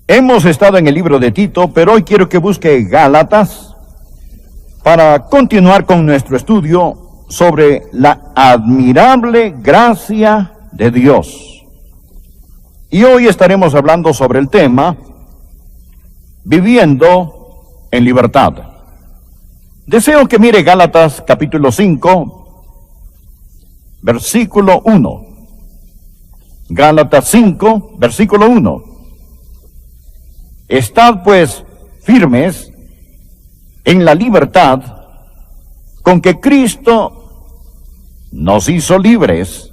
Hemos estado en el libro de Tito, pero hoy quiero que busque Gálatas para continuar con nuestro estudio sobre la admirable gracia de Dios. Y hoy estaremos hablando sobre el tema viviendo en libertad. Deseo que mire Gálatas capítulo 5, versículo 1. Gálatas 5, versículo 1. Estad pues firmes en la libertad con que Cristo nos hizo libres,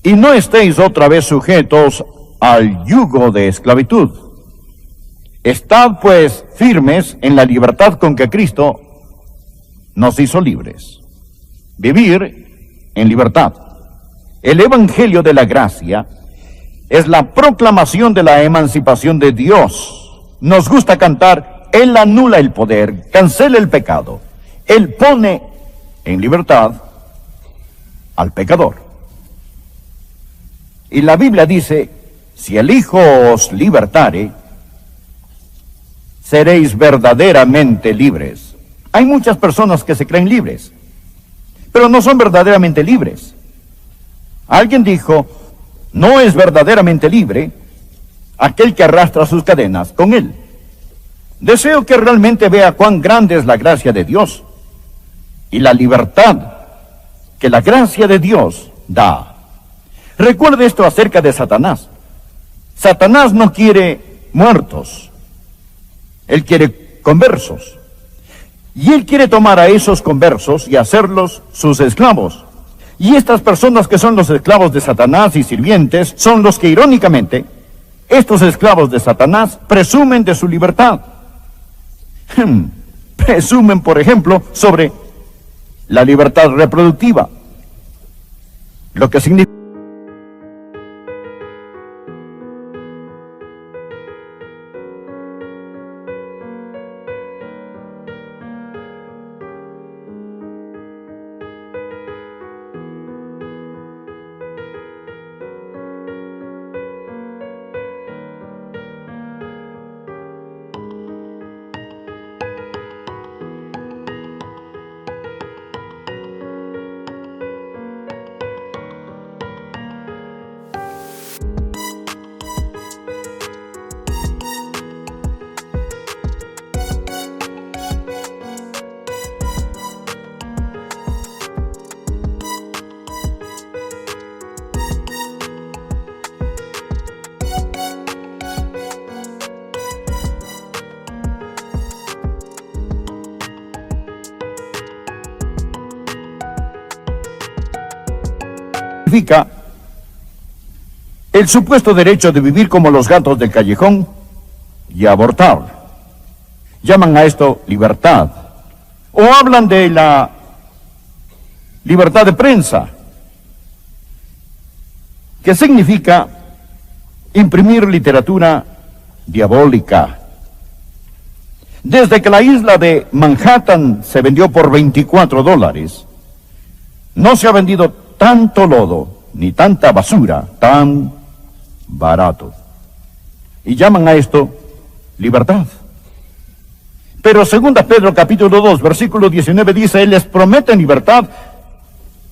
y no estéis otra vez sujetos al yugo de esclavitud. Estad pues firmes en la libertad con que Cristo nos hizo libres. Vivir en libertad. El Evangelio de la Gracia es la proclamación de la emancipación de Dios. Nos gusta cantar: Él anula el poder, cancela el pecado. Él pone en libertad al pecador. Y la Biblia dice: si el Hijo os libertare, seréis verdaderamente libres. Hay muchas personas que se creen libres, pero no son verdaderamente libres. Alguien dijo: no es verdaderamente libre aquel que arrastra sus cadenas con él. Deseo que realmente vea cuán grande es la gracia de Dios y la libertad que la gracia de Dios da. Recuerde esto acerca de Satanás. Satanás no quiere muertos, él quiere conversos. Y él quiere tomar a esos conversos y hacerlos sus esclavos. Y estas personas que son los esclavos de Satanás y sirvientes son los que, irónicamente, estos esclavos de Satanás presumen de su libertad. Presumen, por ejemplo, sobre la libertad reproductiva, lo que significa el supuesto derecho de vivir como los gatos del callejón y abortar. Llaman a esto libertad. O hablan de la libertad de prensa, que significa imprimir literatura diabólica. Desde que la isla de Manhattan se vendió por $24, no se ha vendido tanto lodo, ni tanta basura, tan barato. Y llaman a esto libertad. Pero 2 Pedro capítulo 2, versículo 19 dice: Él les promete libertad,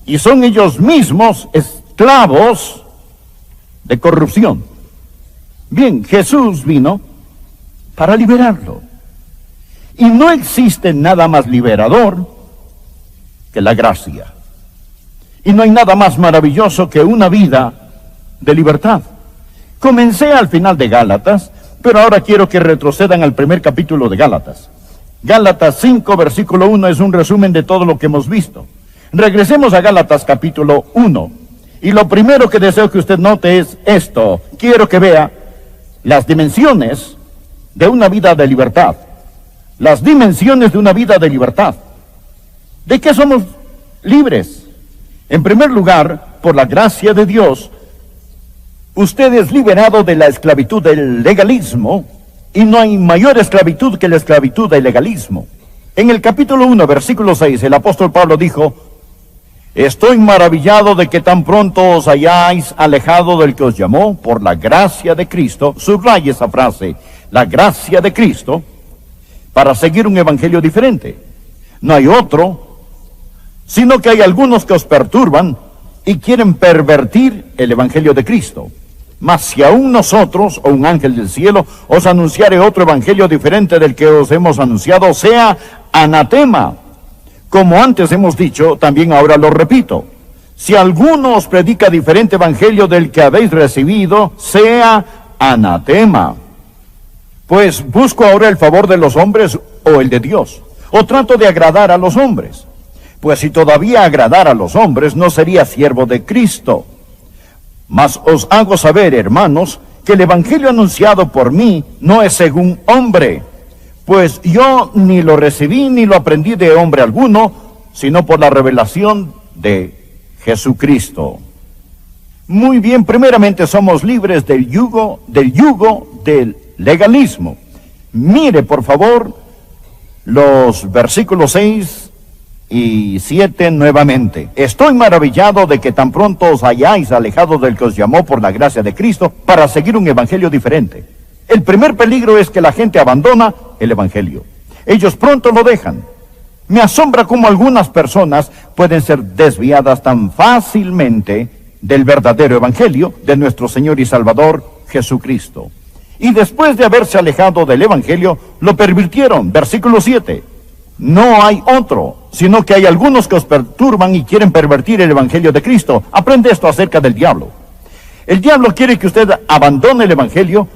y son ellos mismos esclavos de corrupción. Bien, Jesús vino para liberarlo. Y no existe nada más liberador que la gracia. Y no hay nada más maravilloso que una vida de libertad. Comencé al final de Gálatas, pero ahora quiero que retrocedan al primer capítulo de Gálatas. Gálatas 5, versículo 1 es un resumen de todo lo que hemos visto. Regresemos a Gálatas capítulo 1. Y lo primero que deseo que usted note es esto. Quiero que vea las dimensiones de una vida de libertad. Las dimensiones de una vida de libertad. ¿De qué somos libres? En primer lugar, por la gracia de Dios, usted es liberado de la esclavitud del legalismo, y no hay mayor esclavitud que la esclavitud del legalismo. En el capítulo 1, versículo 6, el apóstol Pablo dijo: Estoy maravillado de que tan pronto os hayáis alejado del que os llamó por la gracia de Cristo. Subraye esa frase. la gracia de Cristo, para seguir un evangelio diferente. No hay otro, sino que hay algunos que os perturban y quieren pervertir el evangelio de Cristo. Mas si aún nosotros, o un ángel del cielo, os anunciare otro evangelio diferente del que os hemos anunciado, sea anatema. Como antes hemos dicho, también ahora lo repito. Si alguno os predica diferente evangelio del que habéis recibido, sea anatema. Pues busco ahora el favor de los hombres o el de Dios, o trato de agradar a los hombres. Pues si todavía agradara a los hombres, no sería siervo de Cristo. Mas os hago saber, hermanos, que el evangelio anunciado por mí no es según hombre, pues yo ni lo recibí ni lo aprendí de hombre alguno, sino por la revelación de Jesucristo. Muy bien, primeramente somos libres del yugo del legalismo. Mire, por favor, los versículos 6 y 7 nuevamente. Estoy maravillado de que tan pronto os hayáis alejado del que os llamó por la gracia de Cristo para seguir un evangelio diferente. El primer peligro es que la gente abandona el evangelio. Ellos pronto lo dejan. Me asombra cómo algunas personas pueden ser desviadas tan fácilmente del verdadero evangelio de nuestro Señor y Salvador Jesucristo. Y después de haberse alejado del evangelio, lo pervirtieron. Versículo 7. No hay otro, sino que hay algunos que os perturban y quieren pervertir el evangelio de Cristo. Aprende esto acerca del diablo. El diablo quiere que usted abandone el evangelio,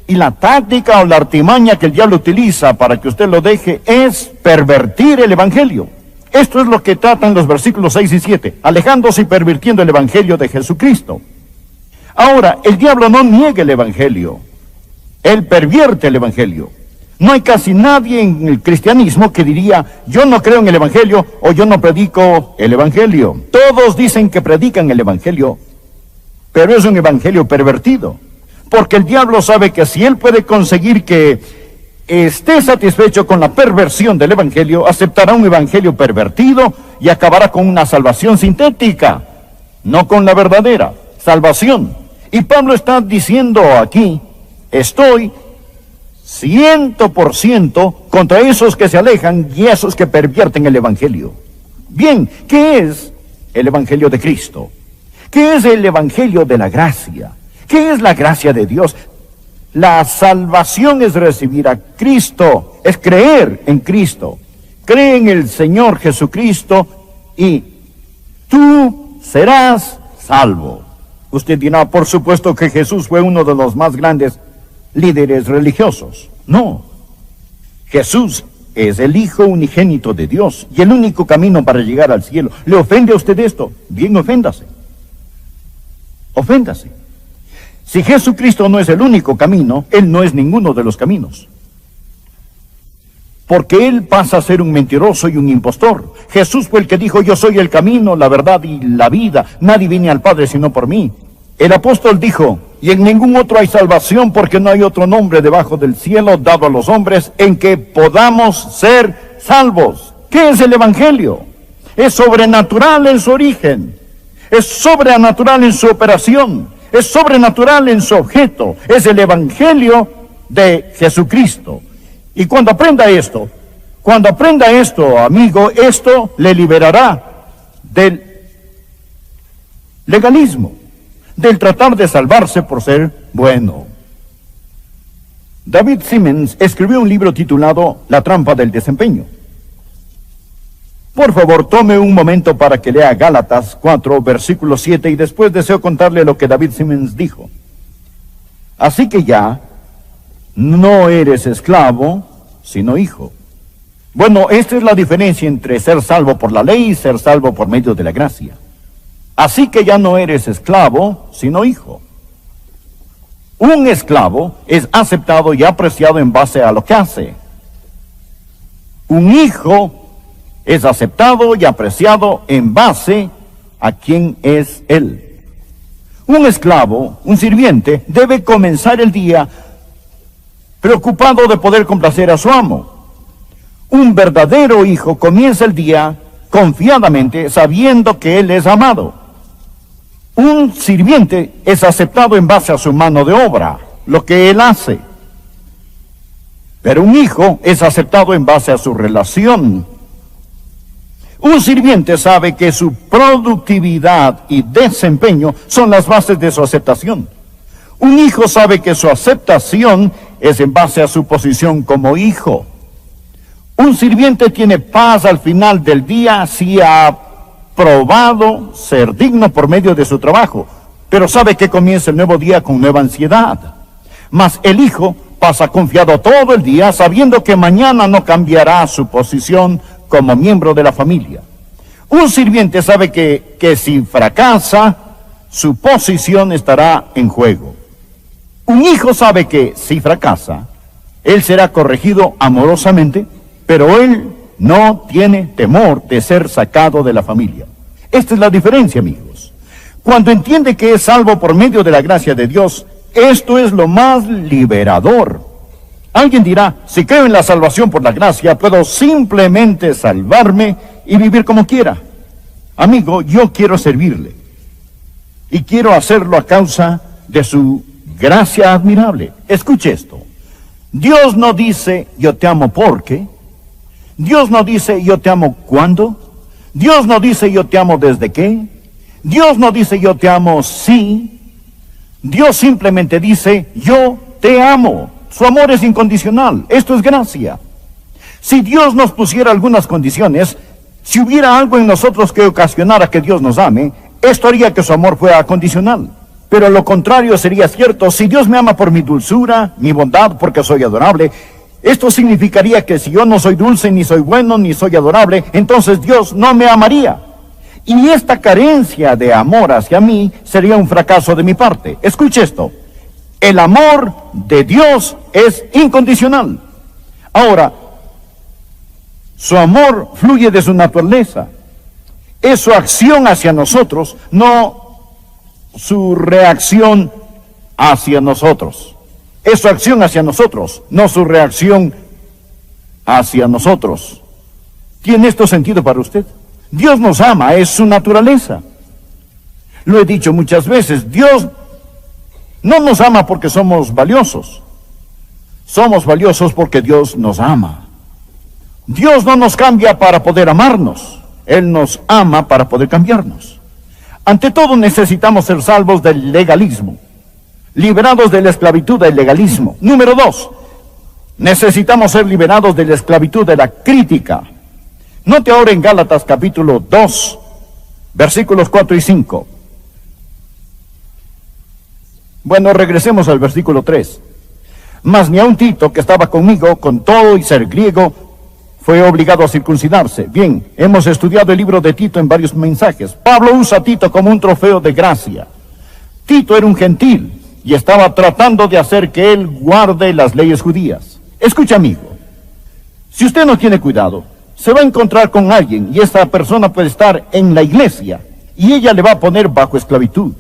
y la táctica o la artimaña que el diablo utiliza para que usted lo deje es pervertir el evangelio. Esto es lo que tratan los versículos 6 y 7, alejándose y pervirtiendo el evangelio de Jesucristo. Ahora, el diablo no niega el evangelio, él pervierte el evangelio. No hay casi nadie en el cristianismo que diría, yo no creo en el evangelio o yo no predico el evangelio. Todos dicen que predican el evangelio, pero es un evangelio pervertido. Porque el diablo sabe que si él puede conseguir que esté satisfecho con la perversión del evangelio, aceptará un evangelio pervertido y acabará con una salvación sintética, no con la verdadera salvación. Y Pablo está diciendo aquí, estoy 100% contra esos que se alejan y esos que pervierten el evangelio. Bien, ¿qué es el evangelio de Cristo? ¿Qué es el evangelio de la gracia? ¿Qué es la gracia de Dios? La salvación es recibir a Cristo, es creer en Cristo. Cree en el Señor Jesucristo y tú serás salvo. Usted dirá, por supuesto que Jesús fue uno de los más grandes líderes religiosos. No. Jesús es el Hijo unigénito de Dios y el único camino para llegar al cielo. ¿Le ofende a usted esto? Bien, oféndase. Oféndase. Si Jesucristo no es el único camino, Él no es ninguno de los caminos. Porque Él pasa a ser un mentiroso y un impostor. Jesús fue el que dijo, yo soy el camino, la verdad y la vida. Nadie viene al Padre sino por mí. El apóstol dijo, y en ningún otro hay salvación porque no hay otro nombre debajo del cielo dado a los hombres en que podamos ser salvos. ¿Qué es el evangelio? Es sobrenatural en su origen. Es sobrenatural en su operación. Es sobrenatural en su objeto. Es el evangelio de Jesucristo. Y cuando aprenda esto, amigo, esto le liberará del legalismo, del tratar de salvarse por ser bueno. David Simmons escribió un libro titulado La trampa del desempeño. Por favor, tome un momento para que lea Gálatas 4, versículo 7, y después deseo contarle lo que David Simmons dijo. Así que ya no eres esclavo, sino hijo. Bueno, esta es la diferencia entre ser salvo por la ley y ser salvo por medio de la gracia. Así que ya no eres esclavo, sino hijo. Un esclavo es aceptado y apreciado en base a lo que hace. Un hijo es aceptado y apreciado en base a quién es él. Un esclavo, un sirviente, debe comenzar el día preocupado de poder complacer a su amo. Un verdadero hijo comienza el día confiadamente sabiendo que él es amado. Un sirviente es aceptado en base a su mano de obra, lo que él hace. Pero un hijo es aceptado en base a su relación. Un sirviente sabe que su productividad y desempeño son las bases de su aceptación. Un hijo sabe que su aceptación es en base a su posición como hijo. Un sirviente tiene paz al final del día si ha probado ser digno por medio de su trabajo, pero sabe que comienza el nuevo día con nueva ansiedad. Mas el hijo pasa confiado todo el día sabiendo que mañana no cambiará su posición como miembro de la familia. Un sirviente sabe que si fracasa, su posición estará en juego. Un hijo sabe que si fracasa, él será corregido amorosamente, pero él no tiene temor de ser sacado de la familia. Esta es la diferencia, amigos. Cuando entiende que es salvo por medio de la gracia de Dios, esto es lo más liberador. Alguien dirá, si creo en la salvación por la gracia, puedo simplemente salvarme y vivir como quiera. Amigo, yo quiero servirle. Y quiero hacerlo a causa de su gracia admirable. Escuche esto. Dios no dice, yo te amo porque. Dios no dice, yo te amo cuándo. Dios no dice, yo te amo desde qué. Dios no dice, yo te amo si. Dios simplemente dice, yo te amo. Su amor es incondicional. Esto es gracia. Si Dios nos pusiera algunas condiciones, si hubiera algo en nosotros que ocasionara que Dios nos ame, esto haría que su amor fuera condicional. Pero lo contrario sería cierto. Si Dios me ama por mi dulzura, mi bondad, porque soy adorable, esto significaría que si yo no soy dulce, ni soy bueno, ni soy adorable, entonces Dios no me amaría. Y esta carencia de amor hacia mí sería un fracaso de mi parte. Escuche esto. El amor de Dios es incondicional. Ahora, su amor fluye de su naturaleza. Es su acción hacia nosotros, no su reacción hacia nosotros. Es su acción hacia nosotros, no su reacción hacia nosotros. ¿Tiene esto sentido para usted? Dios nos ama, es su naturaleza. Lo he dicho muchas veces, Dios no nos ama porque somos valiosos. Somos valiosos porque Dios nos ama. Dios no nos cambia para poder amarnos. Él nos ama para poder cambiarnos. Ante todo necesitamos ser salvos del legalismo, liberados de la esclavitud del legalismo. Número 2, necesitamos ser liberados de la esclavitud de la crítica. Note ahora en Gálatas capítulo 2, versículos 4 y 5. Bueno, regresemos al versículo 3. Mas ni aun Tito, que estaba conmigo, con todo y ser griego, fue obligado a circuncidarse. Bien, hemos estudiado el libro de Tito en varios mensajes. Pablo usa a Tito como un trofeo de gracia. Tito era un gentil y estaba tratando de hacer que él guarde las leyes judías. Escucha, amigo, si usted no tiene cuidado, se va a encontrar con alguien y esta persona puede estar en la iglesia y ella le va a poner bajo esclavitud.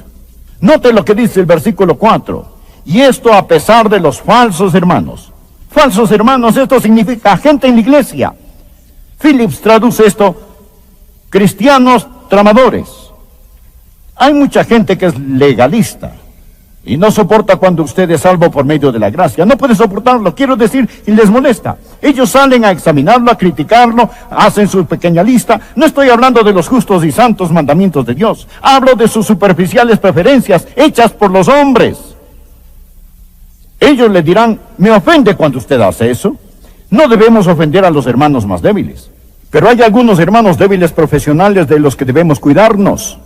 Note lo que dice el versículo 4. Y esto a pesar de los falsos hermanos. Falsos hermanos, esto significa gente en la iglesia. Phillips traduce esto, cristianos tramadores. Hay mucha gente que es legalista y no soporta cuando usted es salvo por medio de la gracia. No puede soportarlo, quiero decir, y les molesta. Ellos salen a examinarlo, a criticarlo, hacen su pequeña lista. No estoy hablando de los justos y santos mandamientos de Dios. Hablo de sus superficiales preferencias hechas por los hombres. Ellos le dirán, me ofende cuando usted hace eso. No debemos ofender a los hermanos más débiles. Pero hay algunos hermanos débiles profesionales de los que debemos cuidarnos.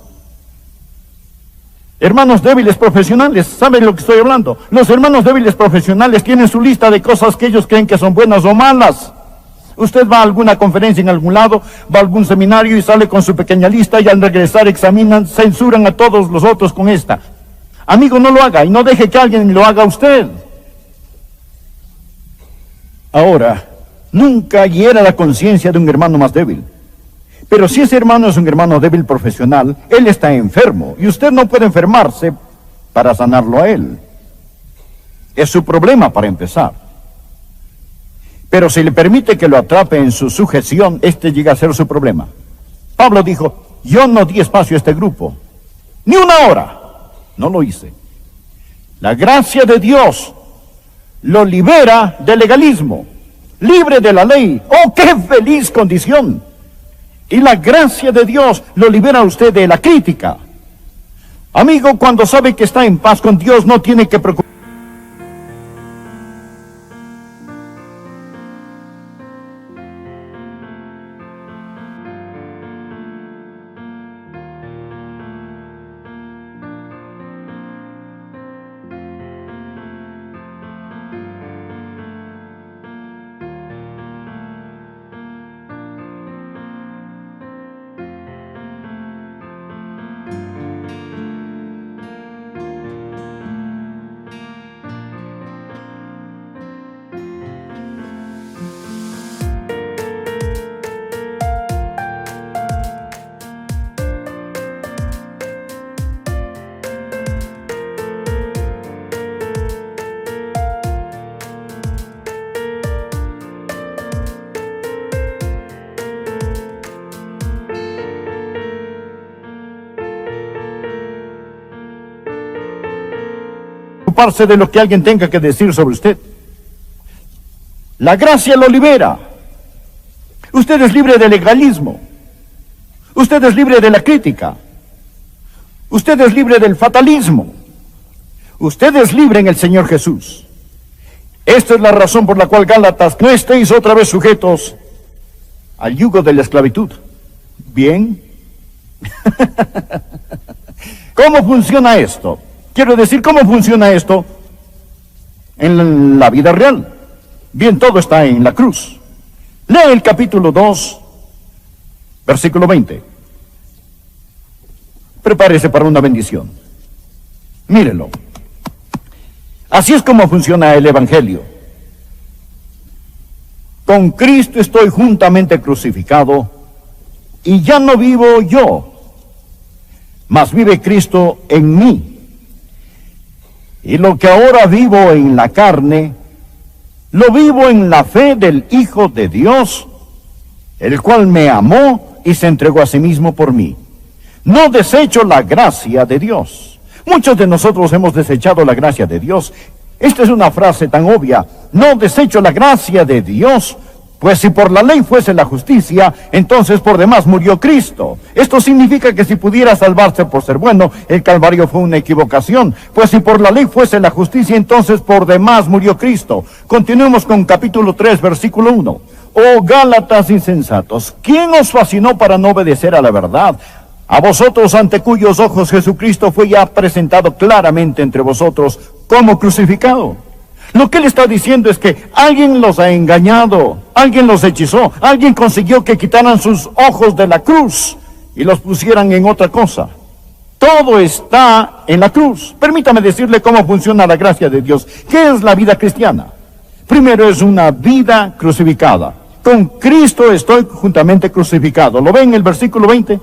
Hermanos débiles profesionales, ¿saben lo que estoy hablando? Los hermanos débiles profesionales tienen su lista de cosas que ellos creen que son buenas o malas. Usted va a alguna conferencia en algún lado, va a algún seminario y sale con su pequeña lista y al regresar examinan, censuran a todos los otros con esta. Amigo, no lo haga y no deje que alguien lo haga a usted. Ahora, nunca hiera la conciencia de un hermano más débil. Pero si ese hermano es un hermano débil profesional, él está enfermo y usted no puede enfermarse para sanarlo a él. Es su problema para empezar. Pero si le permite que lo atrape en su sujeción, este llega a ser su problema. Pablo dijo, yo no di espacio a este grupo, ni una hora. No lo hice. La gracia de Dios lo libera del legalismo, libre de la ley. ¡Oh, qué feliz condición! Y la gracia de Dios lo libera a usted de la crítica. Amigo, cuando sabe que está en paz con Dios, no tiene que preocuparse. De lo que alguien tenga que decir sobre usted. La gracia lo libera. Usted es libre del legalismo. Usted es libre de la crítica. Usted es libre del fatalismo. Usted es libre en el Señor Jesús. Esta es la razón por la cual, Gálatas, no estéis otra vez sujetos al yugo de la esclavitud. Bien. ¿Cómo funciona esto? Quiero decir, ¿cómo funciona esto en la vida real? Bien, todo está en la cruz. Lee el capítulo 2, versículo 20. Prepárese para una bendición. Mírelo. Así es como funciona el Evangelio. Con Cristo estoy juntamente crucificado, y ya no vivo yo, mas vive Cristo en mí. Y lo que ahora vivo en la carne, lo vivo en la fe del Hijo de Dios, el cual me amó y se entregó a sí mismo por mí. No desecho la gracia de Dios. Muchos de nosotros hemos desechado la gracia de Dios. Esta es una frase tan obvia. No desecho la gracia de Dios. Pues si por la ley fuese la justicia, entonces por demás murió Cristo. Esto significa que si pudiera salvarse por ser bueno, el Calvario fue una equivocación. Pues si por la ley fuese la justicia, entonces por demás murió Cristo. Continuemos con capítulo 3, versículo 1. Oh Gálatas insensatos, ¿quién os fascinó para no obedecer a la verdad? A vosotros, ante cuyos ojos Jesucristo fue ya presentado claramente entre vosotros como crucificado. Lo que él está diciendo es que alguien los ha engañado, alguien los hechizó, alguien consiguió que quitaran sus ojos de la cruz y los pusieran en otra cosa. Todo está en la cruz. Permítame decirle cómo funciona la gracia de Dios. ¿Qué es la vida cristiana? Primero, es una vida crucificada. Con Cristo estoy juntamente crucificado. ¿Lo ven en el versículo 20?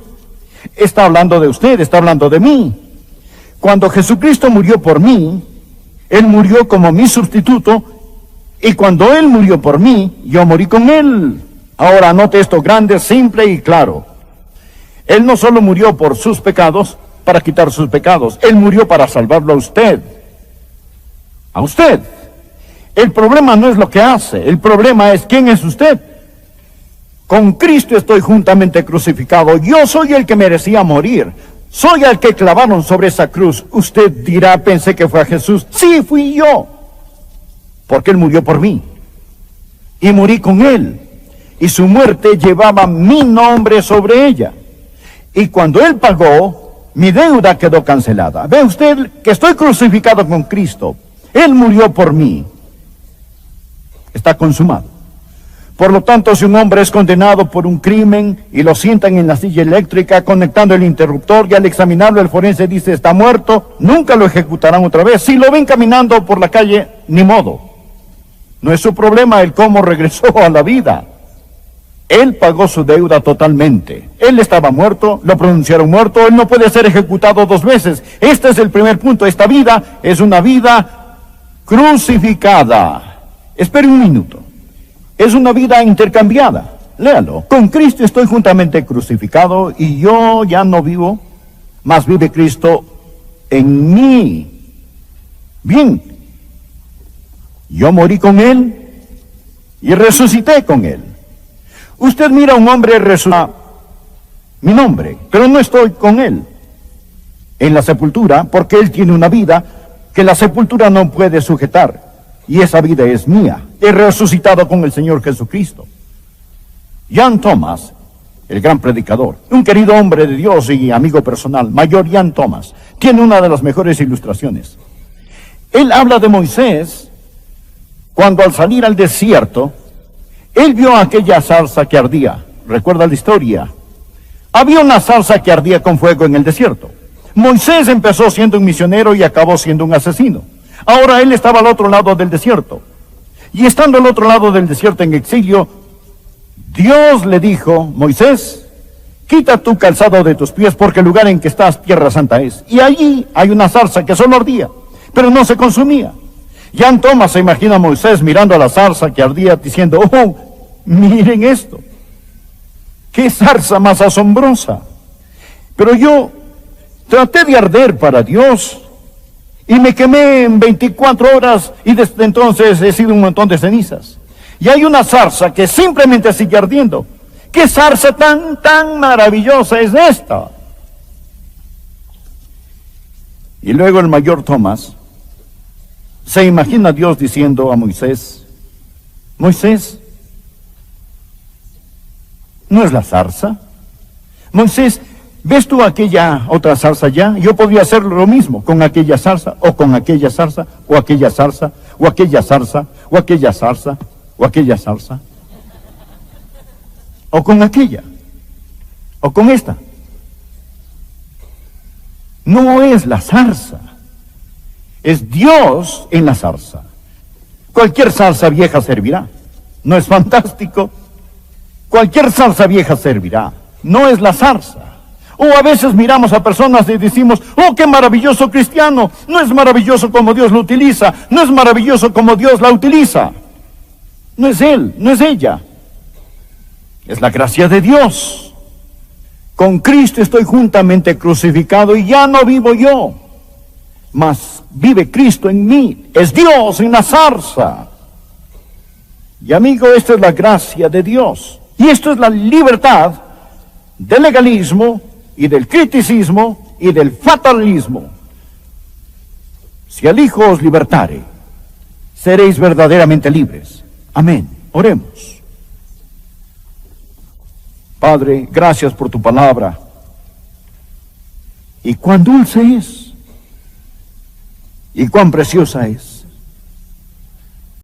Está hablando de usted, está hablando de mí. Cuando Jesucristo murió por mí, Él murió como mi sustituto, y cuando Él murió por mí, yo morí con Él. Ahora anote esto grande, simple y claro. Él no solo murió por sus pecados, para quitar sus pecados. Él murió para salvarlo a usted. A usted. El problema no es lo que hace, el problema es quién es usted. Con Cristo estoy juntamente crucificado. Yo soy el que merecía morir. Soy el que clavaron sobre esa cruz. Usted dirá, pensé que fue a Jesús. Sí, fui yo. Porque Él murió por mí. Y morí con Él. Y su muerte llevaba mi nombre sobre ella. Y cuando Él pagó, mi deuda quedó cancelada. Ve usted que estoy crucificado con Cristo. Él murió por mí. Está consumado. Por lo tanto, si un hombre es condenado por un crimen y lo sientan en la silla eléctrica conectando el interruptor, y al examinarlo el forense dice está muerto, nunca lo ejecutarán otra vez. Si lo ven caminando por la calle, ni modo. No es su problema el cómo regresó a la vida. Él pagó su deuda totalmente. Él estaba muerto, lo pronunciaron muerto, él no puede ser ejecutado dos veces. Este es el primer punto. Esta vida es una vida crucificada. Espere un minuto. Es una vida intercambiada. Léalo. Con Cristo estoy juntamente crucificado y yo ya no vivo, mas vive Cristo en mí. Bien. Yo morí con Él y resucité con Él. Usted mira a un hombre resucitar mi nombre, pero no estoy con Él en la sepultura, porque Él tiene una vida que la sepultura no puede sujetar, y esa vida es mía. He resucitado con el Señor Jesucristo. Jan Thomas, el gran predicador, un querido hombre de Dios y amigo personal, Mayor Jan Thomas, tiene una de las mejores ilustraciones. Él habla de Moisés cuando al salir al desierto, él vio aquella zarza que ardía. ¿Recuerda la historia? Había una zarza que ardía con fuego en el desierto. Moisés empezó siendo un misionero y acabó siendo un asesino. Ahora él estaba al otro lado del desierto. Y estando al otro lado del desierto en exilio, Dios le dijo: Moisés, quita tu calzado de tus pies, porque el lugar en que estás, tierra santa es. Y allí hay una zarza que solo ardía, pero no se consumía. Jan Thomas se imagina a Moisés mirando a la zarza que ardía, diciendo: oh, miren esto, qué zarza más asombrosa. Pero yo traté de arder para Dios y me quemé en 24 horas y desde entonces he sido un montón de cenizas. Y hay una zarza que simplemente sigue ardiendo. ¿Qué zarza tan maravillosa es esta? Y luego el Mayor Thomas se imagina a Dios diciendo a Moisés: Moisés, ¿no es la zarza? Moisés, ¿ves tú aquella otra zarza allá? Yo podría hacer lo mismo con aquella zarza, o con aquella zarza, o aquella zarza, o aquella zarza, o aquella zarza, o aquella zarza, o con aquella, o con esta. No es la zarza, es Dios en la zarza. Cualquier zarza vieja servirá. ¿No es fantástico? Cualquier zarza vieja servirá. No es la zarza. O a veces miramos a personas y decimos: oh, qué maravilloso cristiano. No es maravilloso como Dios lo utiliza. No es maravilloso como Dios la utiliza. No es él, no es ella. Es la gracia de Dios. Con Cristo estoy juntamente crucificado y ya no vivo yo, mas vive Cristo en mí. Es Dios en la zarza. Y amigo, esta es la gracia de Dios. Y esto es la libertad del legalismo y del criticismo y del fatalismo. Si el Hijo os libertare, seréis verdaderamente libres. Amén. Oremos. Padre, gracias por tu palabra. Y cuán dulce es, y cuán preciosa es.